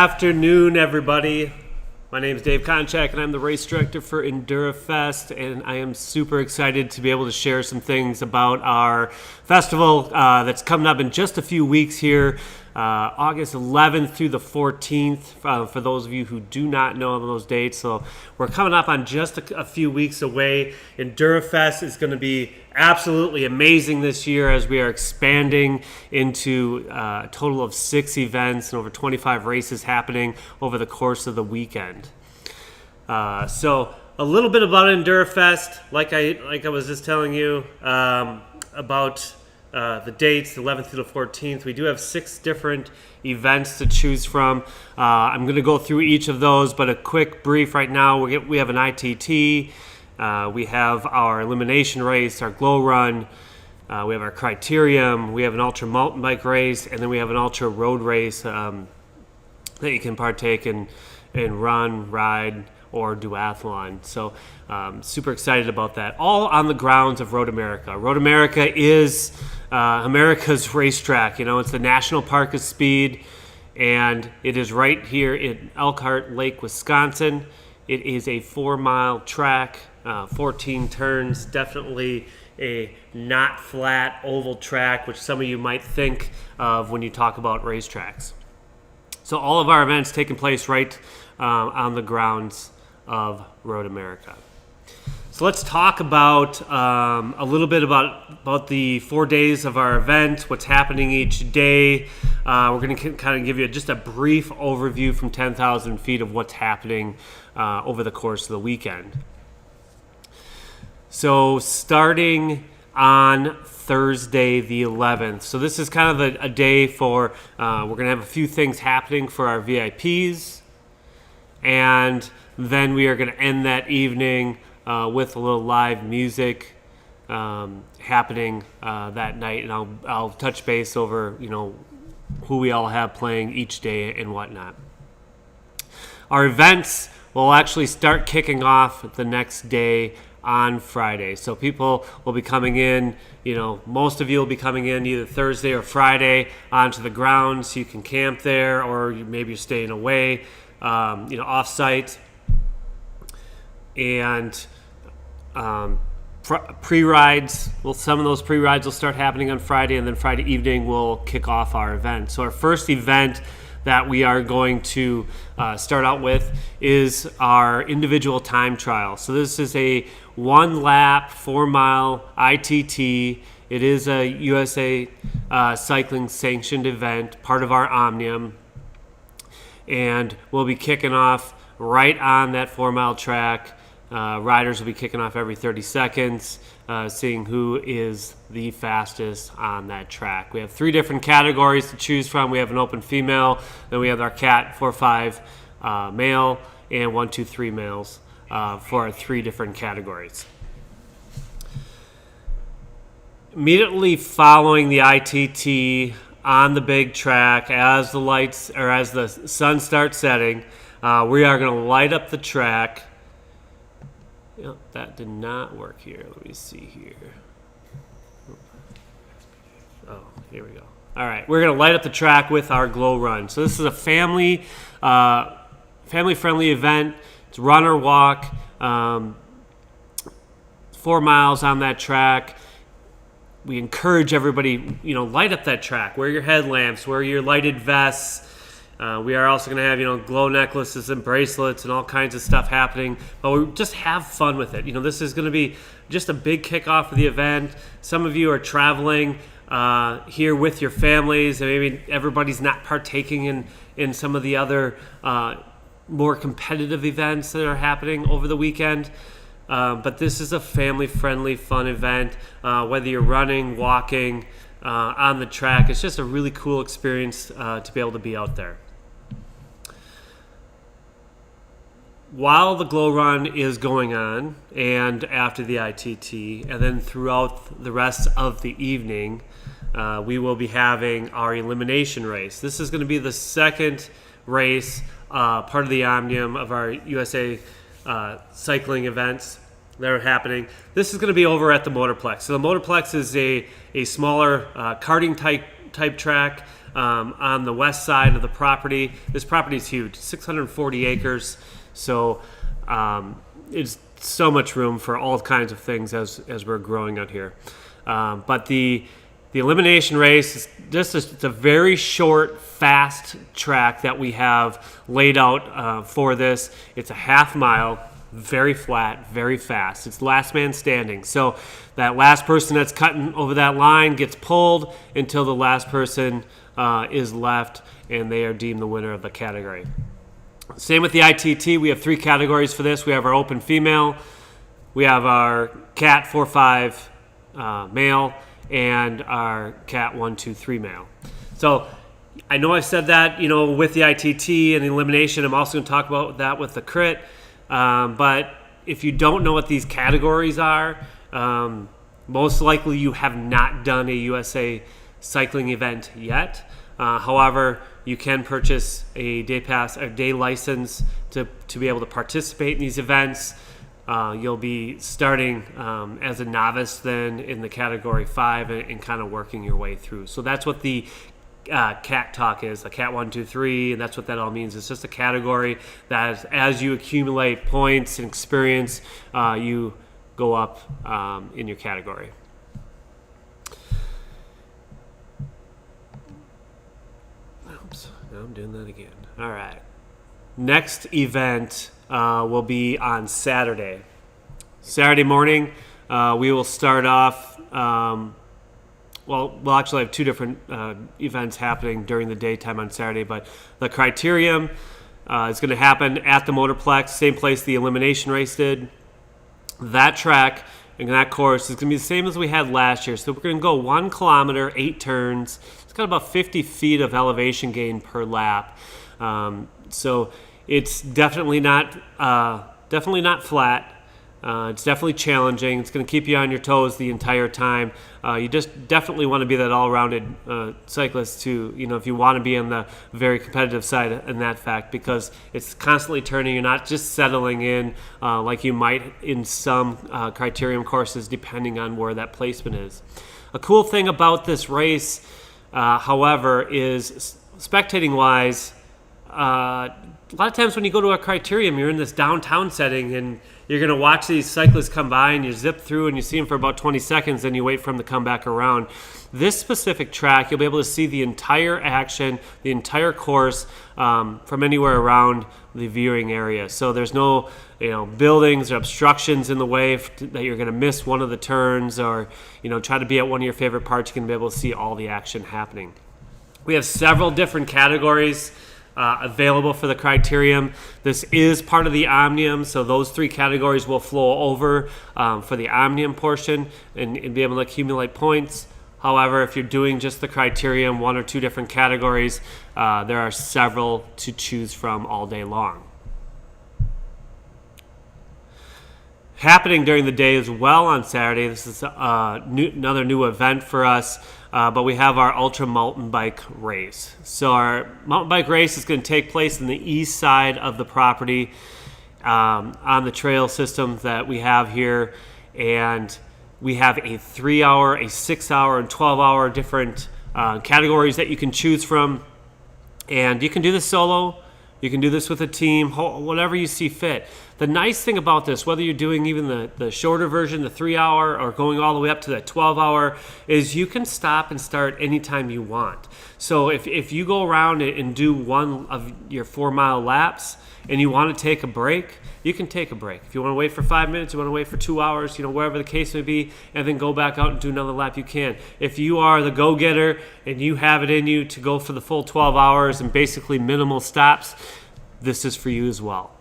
afternoon, everybody. My name is Dave Konchak, and I'm the race director for Endurafest, and I am super excited to be able to share some things about our festival that's coming up in just a few weeks here, August 11th through the 14th, for those of you who do not know those dates. So we're coming up on just a few weeks away. Endurafest is going to be absolutely amazing this year as we are expanding into a total of 6 events and over 25 races happening over the course of the weekend. So a little bit about Endurafest, like I was just telling you about the dates, the 11th through the 14th. We do have 6 different events to choose from. I'm going to go through each of those, but a quick brief right now. We have an ITT. We have our Elimination Race, our Glow Run. We have our Criterium. We have an Ultra Mountain Bike Race, and then we have an Ultra Road Race that you can partake in run, ride, or duathlon. So super excited about that. All on the grounds of Road America. Road America is America's racetrack. You know, it's the National Park of Speed, and it is right here in Elkhart Lake, Wisconsin. It is a 4-mile track, 14 turns, definitely a not flat oval track, which some of you might think of when you talk about racetracks. So all of our events taking place right on the grounds of Road America. So let's talk about a little bit about the 4 days of our event, what's happening each day. We're going to kind of give you just a brief overview from 10,000 feet of what's happening over the course of the weekend. So starting on Thursday the 11th. So this is kind of a day for, we're going to have a few things happening for our VIPs, and then we are going to end that evening with a little live music happening that night, and I'll touch base over, you know, who we all have playing each day and whatnot. Our events will actually start kicking off the next day on Friday. So people will be coming in, you know, most of you will be coming in either Thursday or Friday onto the grounds, so you can camp there, or maybe you're staying away, off-site. And pre-rides, some of those pre-rides will start happening on Friday, and then Friday evening we'll kick off our event. So our first event that we are going to start out with is our individual time trial. So this is a 1-lap, 4-mile ITT. It is a USA cycling sanctioned event, part of our Omnium. And we'll be kicking off right on that 4-mile track. Riders will be kicking off every 30 seconds, seeing who is the fastest on that track. We have 3 different categories to choose from. We have an open female, then we have our cat 4-5 male, and 1-2-3 males for our 3 different categories. Immediately following the ITT on the big track, as the sun starts setting, we are going to light up the track. Yep, that did not work here. Let me see here. Oh, here we go. All right, we're going to light up the track with our Glow Run. So this is a family-friendly event. It's run or walk, 4 miles on that track. We encourage everybody, light up that track. Wear your headlamps, wear your lighted vests. We are also going to have, glow necklaces and bracelets and all kinds of stuff happening. But we just have fun with it. This is going to be just a big kickoff of the event. Some of you are traveling here with your families, and maybe everybody's not partaking in some of the other more competitive events that are happening over the weekend. But this is a family-friendly, fun event. Whether you're running, walking, on the track, it's just a really cool experience to be able to be out there. While the Glow Run is going on, and after the ITT, and then throughout the rest of the evening, we will be having our Elimination Race. This is going to be the second race, part of the Omnium of our USA cycling events that are happening. This is going to be over at the Motorplex. So the Motorplex is a smaller karting type track. on the west side of the property. This property is huge, 640 acres. So it's so much room for all kinds of things as we're growing out here. But the Elimination Race is just it's a very short, fast track that we have laid out for this. It's a half mile, very flat, very fast. It's last man standing. So that last person that's cutting over that line gets pulled until the last person is left, and they are deemed the winner of the category. Same with the ITT. We have 3 categories for this. We have our open female, we have our cat 4-5 male, and our cat 1-2-3 male. So I know I've said that, with the ITT and the elimination. I'm also going to talk about that with the crit. But if you don't know what these categories are, most likely you have not done a USA cycling event yet. However, you can purchase a day pass or day license to be able to participate in these events. You'll be starting as a novice then in the category 5 and kind of working your way through. So that's what the cat talk is, a cat 1, 2, 3, and that's what that all means. It's just a category that as you accumulate points and experience, you go up in your category. Oops, now I'm doing that again. All right. Next event will be on Saturday. Saturday morning, we will start off. We'll actually have 2 different events happening during the daytime on Saturday, but the Criterium is going to happen at the Motorplex, same place the Elimination Race did. That track and that course is going to be the same as we had last year. So we're going to go 1 kilometer, 8 turns. It's got about 50 feet of elevation gain per lap. So it's definitely not flat. It's definitely challenging. It's going to keep you on your toes the entire time. You just definitely want to be that all-rounded cyclist to, if you want to be on the very competitive side in that fact, because it's constantly turning. You're not just settling in like you might in some Criterium courses, depending on where that placement is. A cool thing about this race, however, is spectating-wise, a lot of times when you go to a Criterium, you're in this downtown setting and you're going to watch these cyclists come by and you zip through and you see them for about 20 seconds and you wait for them to come back around. This specific track, you'll be able to see the entire action, the entire course from anywhere around the viewing area. So there's no buildings or obstructions in the way that you're going to miss one of the turns or try to be at one of your favorite parts. You can be able to see all the action happening. We have several different categories available for the Criterium. This is part of the Omnium, so those 3 categories will flow over for the Omnium portion and be able to accumulate points. However, if you're doing just the Criterium, 1 or 2 different categories, there are several to choose from all day long. Happening during the day as well on Saturday, this is another new event for us. But we have our ultra mountain bike race. So our mountain bike race is going to take place in the east side of the property on the trail system that we have here. And we have a 3-hour, a 6-hour, and 12-hour different categories that you can choose from. And you can do this solo. You can do this with a team, whatever you see fit. The nice thing about this, whether you're doing even the shorter version, the 3-hour, or going all the way up to the 12-hour, is you can stop and start anytime you want. So if you go around and do one of your 4-mile laps and you want to take a break, you can take a break. If you want to wait for 5 minutes, you want to wait for 2 hours, wherever the case may be, and then go back out and do another lap, you can. If you are the go-getter and you have it in you to go for the full 12 hours and basically minimal stops, this is for you as well.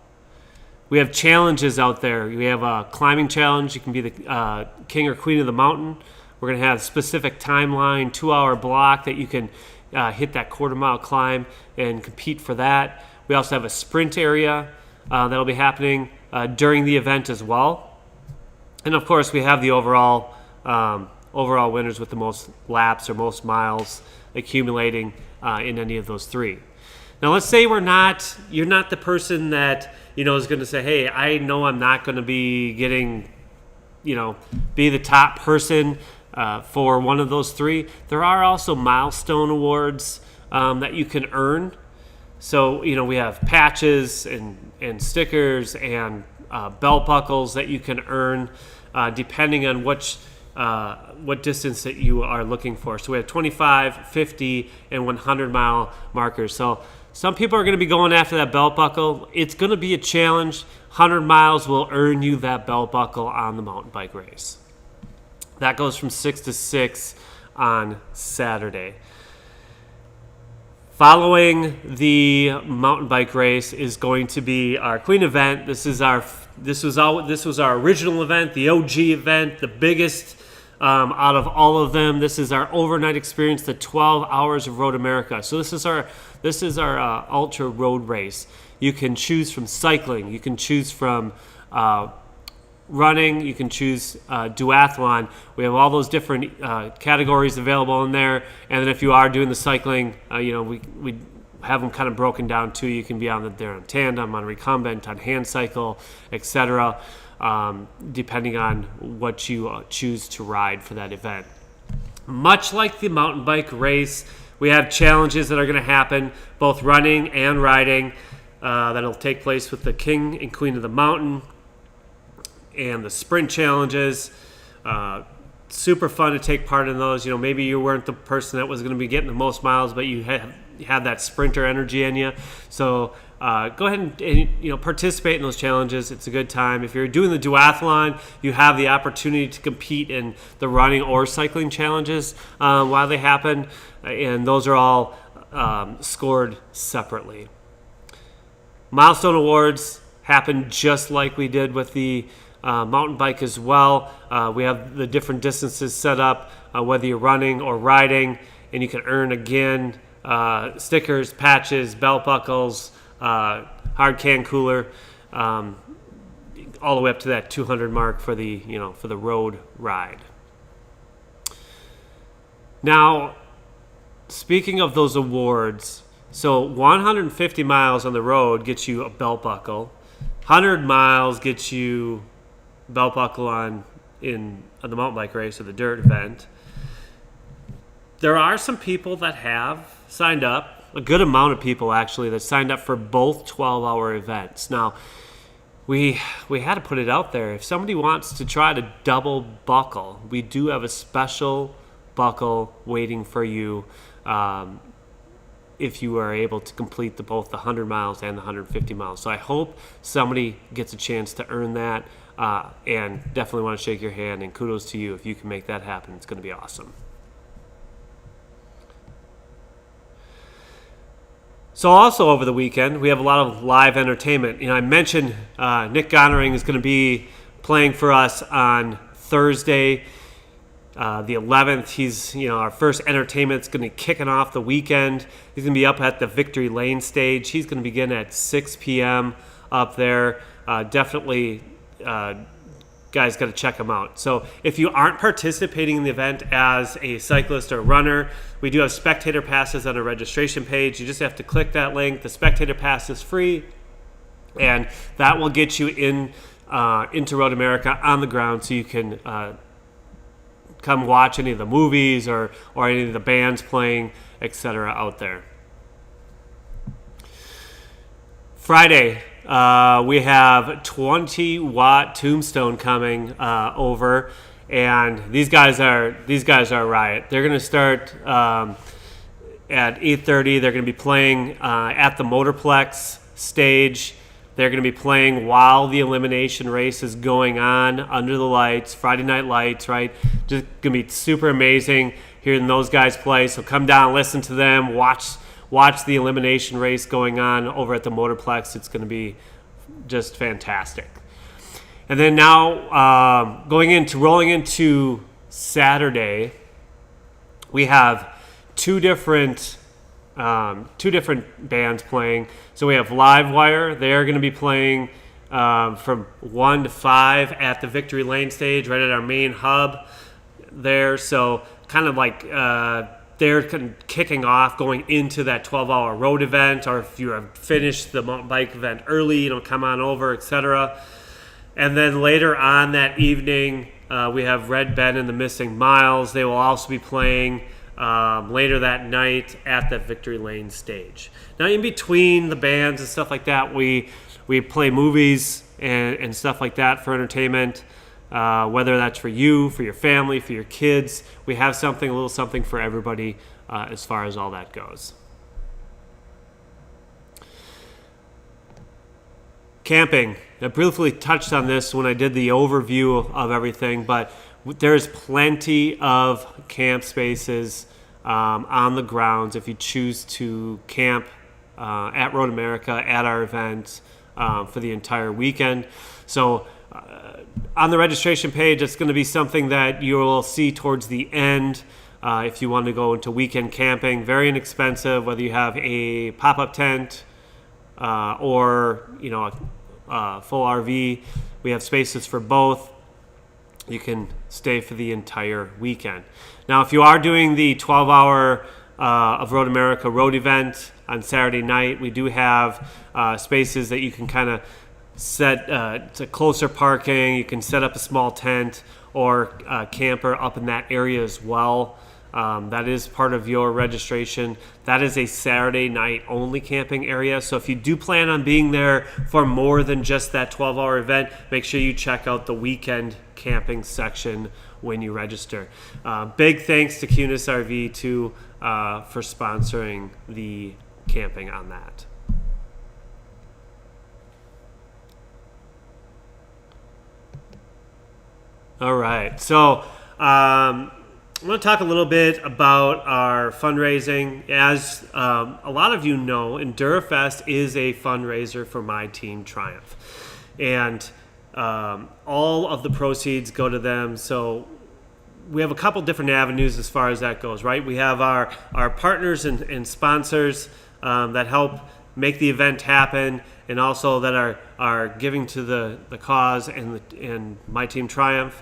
We have challenges out there. We have a climbing challenge. You can be the king or queen of the mountain. We're going to have a specific timeline, 2-hour block that you can hit that 1/4-mile climb and compete for that. We also have a sprint area that'll be happening during the event as well. And of course, we have the overall winners with the most laps or most miles accumulating in any of those 3. Now, let's say you're not the person that is going to say, hey, I know I'm not going to be getting, be the top person for one of those 3. There are also milestone awards that you can earn. So, we have patches and stickers and belt buckles that you can earn depending on what distance that you are looking for. So we have 25, 50, and 100-mile markers. So some people are going to be going after that belt buckle. It's going to be a challenge. 100 miles will earn you that belt buckle on the mountain bike race. That goes from 6 to 6 on Saturday. Following the mountain bike race is going to be our Queen event. This was our original event, the OG event, the biggest out of all of them. This is our overnight experience, the 12 hours of Road America. So this is our ultra road race. You can choose from cycling, you can choose from running, you can choose duathlon. We have all those different categories available in there. And then if you are doing the cycling, we have them kind of broken down too. You can be on tandem, on recumbent, on hand cycle, etc., depending on what you choose to ride for that event. Much like the mountain bike race, we have challenges that are going to happen, both running and riding, that'll take place with the King and Queen of the Mountain and the sprint challenges. Super fun to take part in those. Maybe you weren't the person that was going to be getting the most miles, but you had that sprinter energy in you. So go ahead and participate in those challenges. It's a good time. If you're doing the duathlon, you have the opportunity to compete in the running or cycling challenges while they happen, and those are all scored separately. Milestone awards happen just like we did with the mountain bike as well. We have the different distances set up, whether you're running or riding, and you can earn again stickers, patches, belt buckles, hard can cooler, all the way up to that 200 mark for the road ride. Now, speaking of those awards, so 150 miles on the road gets you a belt buckle. 100 miles gets you belt buckle on the mountain bike race or the dirt event. There are some people that have signed up, a good amount of people actually, that signed up for both 12-hour events. Now, we had to put it out there. If somebody wants to try to double buckle, we do have a special buckle waiting for you if you are able to complete both the 100 miles and the 150 miles. So I hope somebody gets a chance to earn that, and definitely want to shake your hand, and kudos to you if you can make that happen. It's going to be awesome. So also over the weekend, we have a lot of live entertainment. I mentioned Nick Gonering is going to be playing for us on Thursday, the 11th. He's, our first entertainment's going to be kicking off the weekend. He's going to be up at the Victory Lane stage. He's going to begin at 6 p.m. up there. Definitely, guys, got to check him out. So if you aren't participating in the event as a cyclist or runner, we do have spectator passes on our registration page. You just have to click that link. The spectator pass is free, and that will get you into Road America on the ground, so you can come watch any of the movies or any of the bands playing, etc. out there. Friday, we have 20-watt Tombstone coming over, and these guys are a riot. They're going to start at 8:30. They're going to be playing at the Motorplex stage. They're going to be playing while the Elimination Race is going on under the lights, Friday night lights, right? Just going to be super amazing hearing those guys play. So come down, listen to them, watch the Elimination Race going on over at the Motorplex. It's going to be just fantastic. And then now rolling into Saturday, we have two different bands playing. So we have Livewire. They're going to be playing from 1 to 5 at the Victory Lane stage, right at our main hub there. So kind of like they're kicking off going into that 12-hour road event, or if you have finished the mountain bike event early, come on over, etc. And then later on that evening, we have Red Ben and the Missing Miles. They will also be playing later that night at the Victory Lane stage. Now, in between the bands and stuff like that, we play movies and stuff like that for entertainment, whether that's for you, for your family, for your kids. We have a little something for everybody as far as all that goes. Camping. I briefly touched on this when I did the overview of everything, but there's plenty of camp spaces on the grounds if you choose to camp at Road America at our event for the entire weekend. So on the registration page, it's going to be something that you will see towards the end if you want to go into weekend camping. Very inexpensive, whether you have a pop-up tent or a full RV. We have spaces for both. You can stay for the entire weekend. Now, if you are doing the 12-hour of Road America road event on Saturday night, we do have spaces that you can kind of set to closer parking. You can set up a small tent or camper up in that area as well. That is part of your registration. That is a Saturday night only camping area. So if you do plan on being there for more than just that 12-hour event, make sure you check out the weekend camping section when you register. Big thanks to Cunis RV too for sponsoring the camping on that. All right, so I'm going to talk a little bit about our fundraising. As a lot of you know, Endurafest is a fundraiser for My Team Triumph. And all of the proceeds go to them. So we have a couple different avenues as far as that goes, right? We have our partners and sponsors that help make the event happen and also that are giving to the cause and My Team Triumph.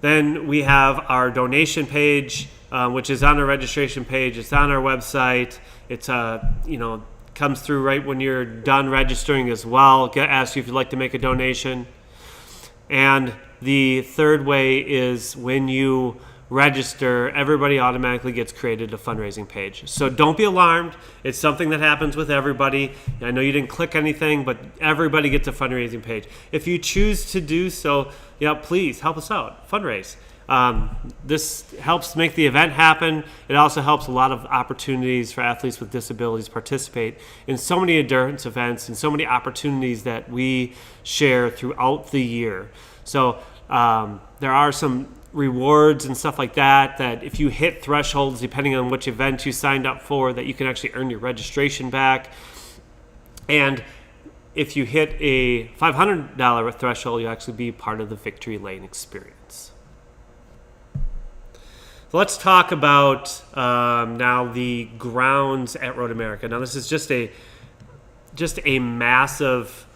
Then we have our donation page, which is on our registration page. It's on our website. It's comes through right when you're done registering as well. Ask you if you'd like to make a donation. And the third way is when you register, everybody automatically gets created a fundraising page. So don't be alarmed. It's something that happens with everybody. I know you didn't click anything, but everybody gets a fundraising page. If you choose to do so, please help us out. Fundraise. This helps make the event happen. It also helps a lot of opportunities for athletes with disabilities participate in so many endurance events and so many opportunities that we share throughout the year. So there are some rewards and stuff like that if you hit thresholds, depending on which event you signed up for, that you can actually earn your registration back. And if you hit a $500 threshold, you'll actually be part of the Victory Lane experience. So let's talk about now the grounds at Road America. Now this is just a massive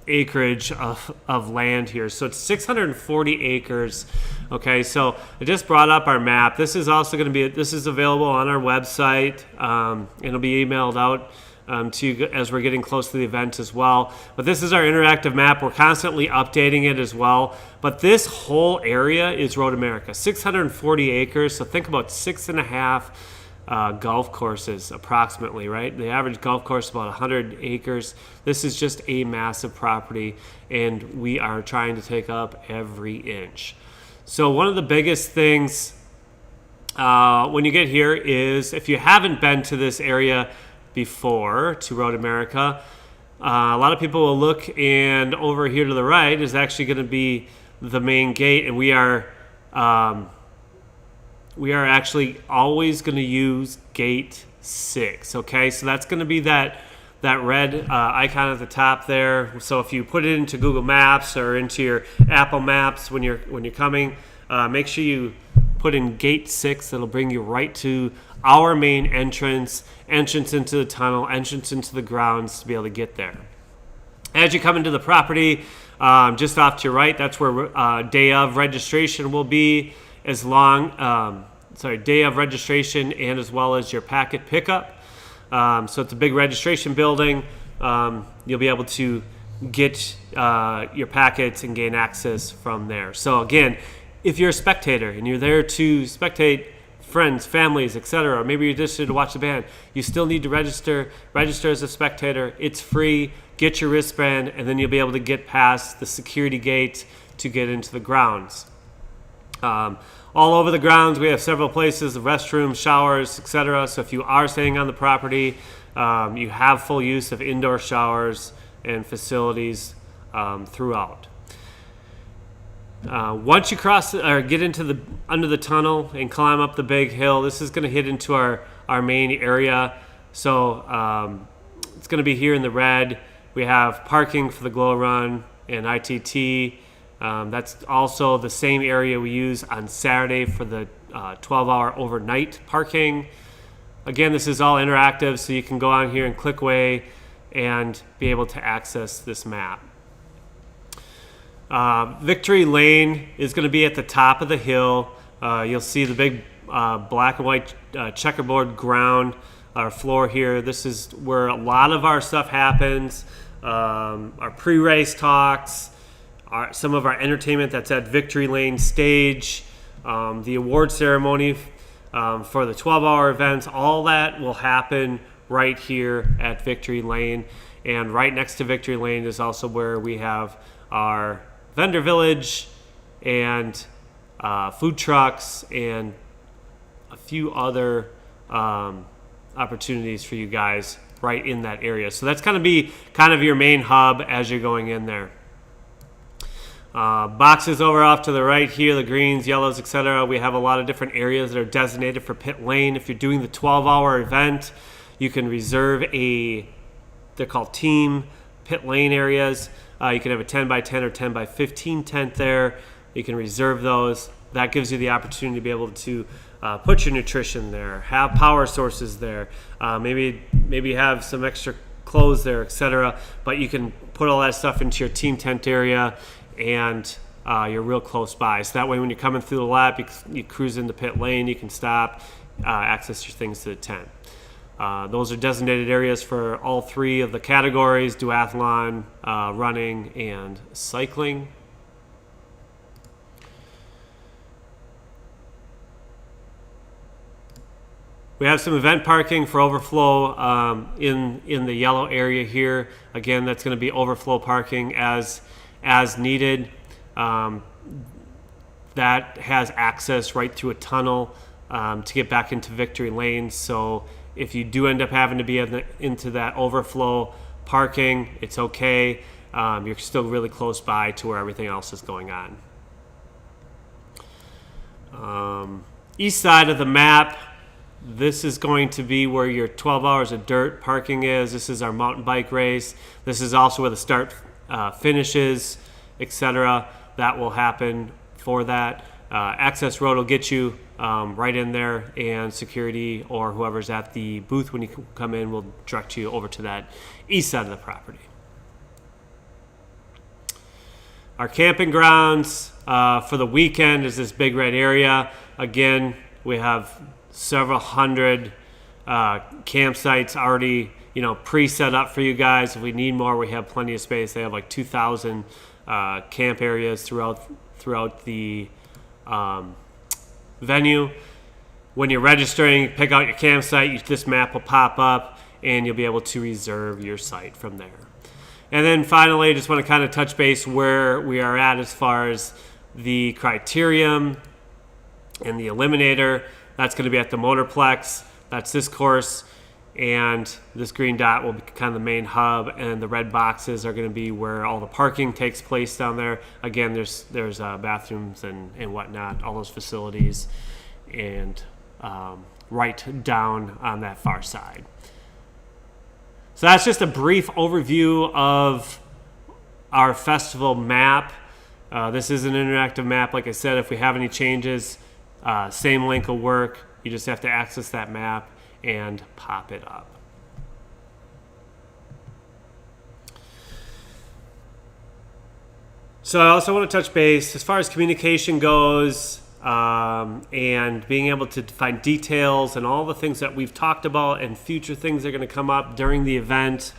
acreage of land here. So it's 640 acres. Okay, so I just brought up our map. This is also going to be, this is available on our website. It'll be emailed out to you as we're getting close to the event as well. But this is our interactive map. We're constantly updating it as well. But this whole area is Road America, 640 acres. So think about 6.5 golf courses approximately, right? The average golf course is about 100 acres. This is just a massive property, and we are trying to take up every inch. So one of the biggest things when you get here is, if you haven't been to this area before, to Road America, a lot of people will look, and over here to the right is actually going to be the main gate, and we are actually always going to use gate 6. Okay, so that's going to be that red icon at the top there. So if you put it into Google Maps or into your Apple Maps when you're coming, make sure you put in gate 6. That'll bring you right to our main entrance into the tunnel, entrance into the grounds to be able to get there. As you come into the property, just off to your right, that's where day of registration will be. Day of registration and as well as your packet pickup. So it's a big registration building. You'll be able to get your packets and gain access from there. So again, if you're a spectator and you're there to spectate friends, families, etc., or maybe you're just there to watch the band, you still need to register as a spectator. It's free. Get your wristband, and then you'll be able to get past the security gate to get into the grounds. All over the grounds, we have several places, the restrooms, showers, etc. So if you are staying on the property, you have full use of indoor showers and facilities throughout. Once you cross or get into under the tunnel and climb up the big hill, this is going to hit into our main area. So it's going to be here in the red. We have parking for the Glow Run and ITT. That's also the same area we use on Saturday for the 12-hour overnight parking. Again, this is all interactive, so you can go on here and click away and be able to access this map. Victory Lane is going to be at the top of the hill. You'll see the big black and white checkerboard ground, our floor here. This is where a lot of our stuff happens. Our pre-race talks, some of our entertainment that's at Victory Lane stage, the award ceremony for the 12-hour events, all that will happen right here at Victory Lane. And right next to Victory Lane is also where we have our vendor village and food trucks and a few other opportunities for you guys right in that area. So that's going to be kind of your main hub as you're going in there. Boxes over off to the right here, the greens, yellows, etc. We have a lot of different areas that are designated for pit lane. If you're doing the 12-hour event, you can reserve they're called team pit lane areas. You can have a 10 by 10 or 10 by 15 tent there. You can reserve those. That gives you the opportunity to be able to put your nutrition there, have power sources there, maybe have some extra clothes there, etc. But you can put all that stuff into your team tent area, and you're real close by. So that way when you're coming through the lap, you cruise into pit lane, you can stop, access your things to the tent. Those are designated areas for all three of the categories: duathlon, running, and cycling. We have some event parking for overflow in the yellow area here. Again, that's going to be overflow parking as needed. That has access right through a tunnel to get back into Victory Lane. So if you do end up having to be into that overflow parking, it's okay. You're still really close by to where everything else is going on. East side of the map, this is going to be where your 12 hours of dirt parking is. This is our mountain bike race. This is also where the start finishes, etc. That will happen for that. Access road will get you right in there, and security or whoever's at the booth when you come in will direct you over to that east side of the property. Our camping grounds for the weekend is this big red area. Again, we have several hundred campsites already, pre-set up for you guys. If we need more, we have plenty of space. They have like 2,000 camp areas throughout the venue. When you're registering, pick out your campsite. This map will pop up, and you'll be able to reserve your site from there. And then finally, I just want to kind of touch base where we are at as far as the Criterium and the Eliminator. That's going to be at the Motorplex. That's this course, and this green dot will be kind of the main hub, and the red boxes are going to be where all the parking takes place down there. Again, there's bathrooms and whatnot, all those facilities, and right down on that far side. So that's just a brief overview of our festival map. This is an interactive map. Like I said, if we have any changes, same link will work. You just have to access that map and pop it up. So I also want to touch base as far as communication goes, and being able to find details and all the things that we've talked about and future things that are going to come up during the event.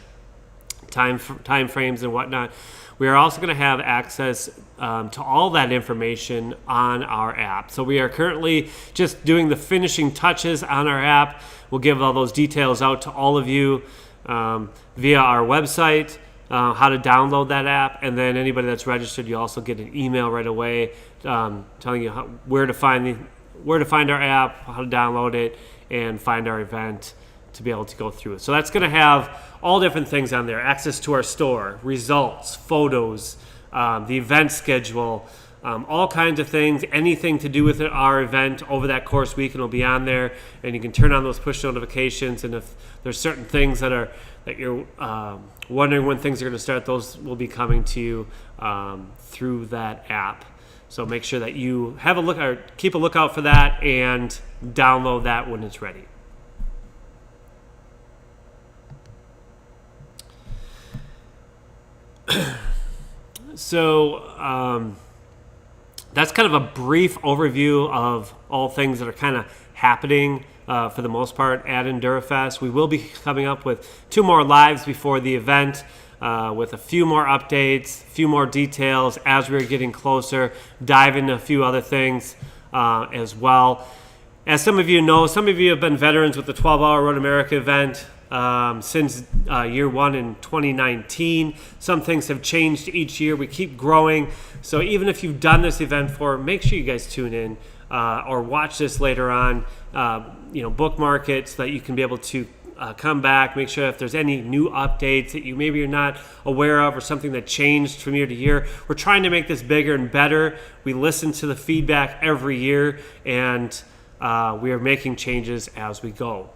time frames and whatnot. We are also going to have access to all that information on our app. So we are currently just doing the finishing touches on our app. We'll give all those details out to all of you via our website, how to download that app, and then anybody that's registered, you also get an email right away telling you where to find our app, how to download it, and find our event to be able to go through it. So that's going to have all different things on there: access to our store, results, photos, the event schedule, all kinds of things, anything to do with our event over that course weekend will be on there, and you can turn on those push notifications. And if there's certain things that you're wondering when things are going to start, those will be coming to you through that app. So make sure that you have a look or keep a lookout for that and download that when it's ready. So that's kind of a brief overview of all things that are kind of happening for the most part at Endurafest. We will be coming up with 2 more lives before the event with a few more updates, a few more details as we're getting closer, dive into a few other things as well. As some of you know, some of you have been veterans with the 12-hour Road America event since year 1 in 2019. Some things have changed each year. We keep growing. So even if you've done this event before, make sure you guys tune in or watch this later on. Bookmark it so that you can be able to come back. Make sure if there's any new updates that maybe you're not aware of or something that changed from year to year. We're trying to make this bigger and better. We listen to the feedback every year, and we are making changes as we go.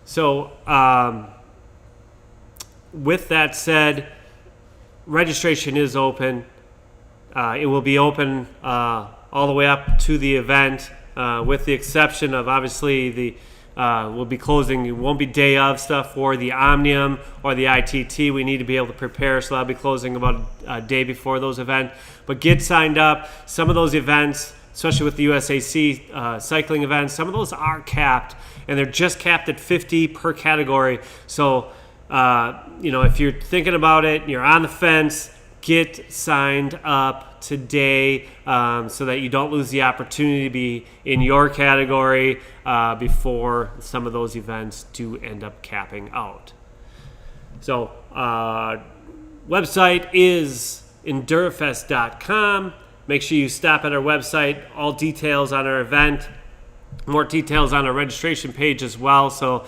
So with that said, registration is open. It will be open all the way up to the event, with the exception of obviously we'll be closing. It won't be day of stuff for the Omnium or the ITT. We need to be able to prepare, so that'll be closing about a day before those events. But get signed up. Some of those events, especially with the USAC cycling events, some of those are capped, and they're just capped at 50 per category. So, if you're thinking about it and you're on the fence, get signed up today so that you don't lose the opportunity to be in your category before some of those events do end up capping out. So, website is endurafest.com. Make sure you stop at our website. All details on our event, more details on our registration page as well. So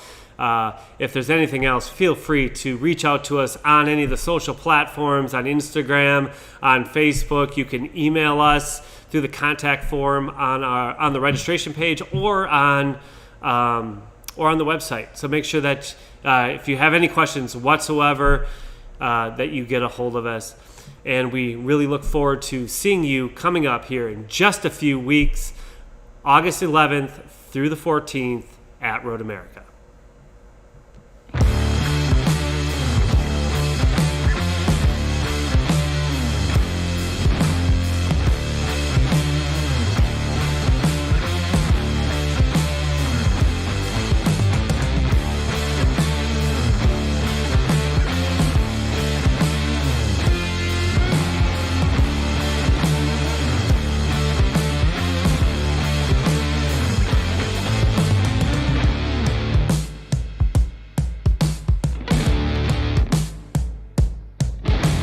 if there's anything else, feel free to reach out to us on any of the social platforms, on Instagram, on Facebook. You can email us through the contact form on the registration page or on the website. So make sure that if you have any questions whatsoever, that you get a hold of us. And we really look forward to seeing you coming up here in just a few weeks, August 11th through the 14th at Road America.